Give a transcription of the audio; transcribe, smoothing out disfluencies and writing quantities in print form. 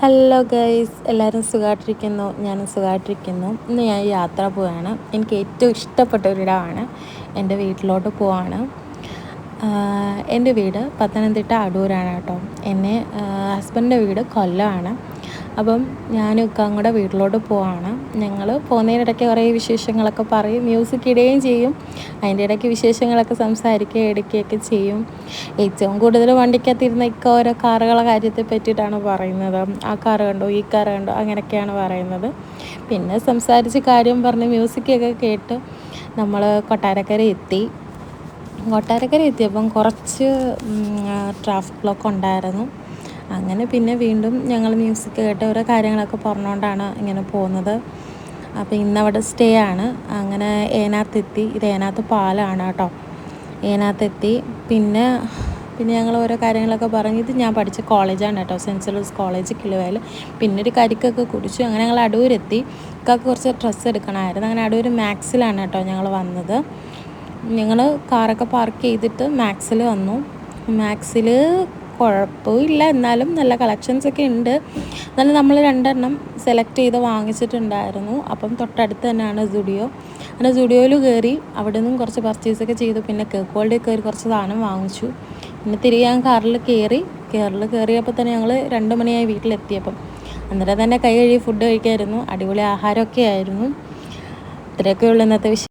Hello guys, എല്ലാവരും സുഖമായിട്ടിരിക്കുന്നു. ഞാനും സുഖമായിട്ടിരിക്കുന്നു. ഇന്ന് ഞാൻ യാത്ര പോവുകയാണ്. എനിക്ക് ഏറ്റവും ഇഷ്ടപ്പെട്ട ഒരിടമാണ്. എൻ്റെ വീട്ടിലോട്ട് പോവാണ്. എൻ്റെ വീട് പത്തനംതിട്ട അടൂരാണ് കേട്ടോ. ഹസ്ബൻഡിൻ്റെ വീട് കൊല്ലമാണ്. അപ്പം ഞാനും ഇക്കായും കൂടെ വീട്ടിലോട്ട് പോവാണ്. ഞങ്ങൾ പോകുന്നതിനിടയ്ക്ക് കുറേ വിശേഷങ്ങളൊക്കെ പറയും, മ്യൂസിക് ഇടുകയും ചെയ്യും. അതിൻ്റെ ഇടയ്ക്ക് വിശേഷങ്ങളൊക്കെ സംസാരിക്കുകയും എടുക്കുകയൊക്കെ ചെയ്യും. ഏറ്റവും കൂടുതൽ വണ്ടിക്കകത്തിരുന്ന ഇക്ക ഓരോ കാറുകളെ കാര്യത്തെ പറ്റിയിട്ടാണ് പറയുന്നത്. ആ കാറ് കണ്ടോ, ഈ കാറ് കണ്ടോ, അങ്ങനെയൊക്കെയാണ് പറയുന്നത്. പിന്നെ സംസാരിച്ച് കാര്യം പറഞ്ഞ് മ്യൂസിക്കൊക്കെ കേട്ട് നമ്മൾ കൊട്ടാരക്കര എത്തിയപ്പം കുറച്ച് ട്രാഫിക് ബ്ലോക്ക് ഉണ്ടായിരുന്നു. അങ്ങനെ പിന്നെ വീണ്ടും ഞങ്ങൾ മ്യൂസിക് കേട്ട് ഓരോ കാര്യങ്ങളൊക്കെ പറഞ്ഞുകൊണ്ടാണ് ഇങ്ങനെ പോകുന്നത്. അപ്പോൾ ഇന്നവിടെ സ്റ്റേ ആണ്. അങ്ങനെ ഏനാത്തെത്തി. ഇത് ഏനാത്ത് പാലമാണ് കേട്ടോ. ഏനാത്തെത്തി. പിന്നെ ഞങ്ങൾ ഓരോ കാര്യങ്ങളൊക്കെ പറഞ്ഞു. ഇത് ഞാൻ പഠിച്ച കോളേജാണ് കേട്ടോ, സെൻറ്റ് സേവിയേഴ്സ് കോളേജ് കിലുവയിൽ. പിന്നെ ഒരു കരിക്കൊക്കെ കുടിച്ചു. അങ്ങനെ ഞങ്ങൾ അടൂരെത്തി. ഇക്കാക്ക് കുറച്ച് ഡ്രസ്സ് എടുക്കണമായിരുന്നു. അങ്ങനെ അടൂർ മാക്സിലാണ് കേട്ടോ ഞങ്ങൾ വന്നത്. ഞങ്ങൾ കാറൊക്കെ പാർക്ക് ചെയ്തിട്ട് മാക്സിൽ വന്നു. മാക്സിൽ കുഴപ്പമില്ല, എന്നാലും നല്ല കളക്ഷൻസൊക്കെ ഉണ്ട്. എന്നാലും നമ്മൾ 2 സെലക്ട് ചെയ്ത് വാങ്ങിച്ചിട്ടുണ്ടായിരുന്നു. അപ്പം തൊട്ടടുത്ത് തന്നെയാണ് സുഡിയോ. അങ്ങനെ സുഡിയോയിൽ കയറി അവിടെ നിന്നും കുറച്ച് പർച്ചേസൊക്കെ ചെയ്തു. പിന്നെ കേക്ക് വേൾഡിൽ കയറി കുറച്ച് സാധനം വാങ്ങിച്ചു. പിന്നെ തിരികെ ഞാൻ കാറിൽ കയറിയപ്പോൾ തന്നെ ഞങ്ങൾ 2 മണിയായി വീട്ടിലെത്തിയപ്പം. അന്നേരം തന്നെ കൈ കഴുകി ഫുഡ് കഴിക്കായിരുന്നു. അടിപൊളി ആഹാരമൊക്കെ ആയിരുന്നു. ഇത്രയൊക്കെ ഉള്ളൂ ഇന്നത്തെ വിഷയം.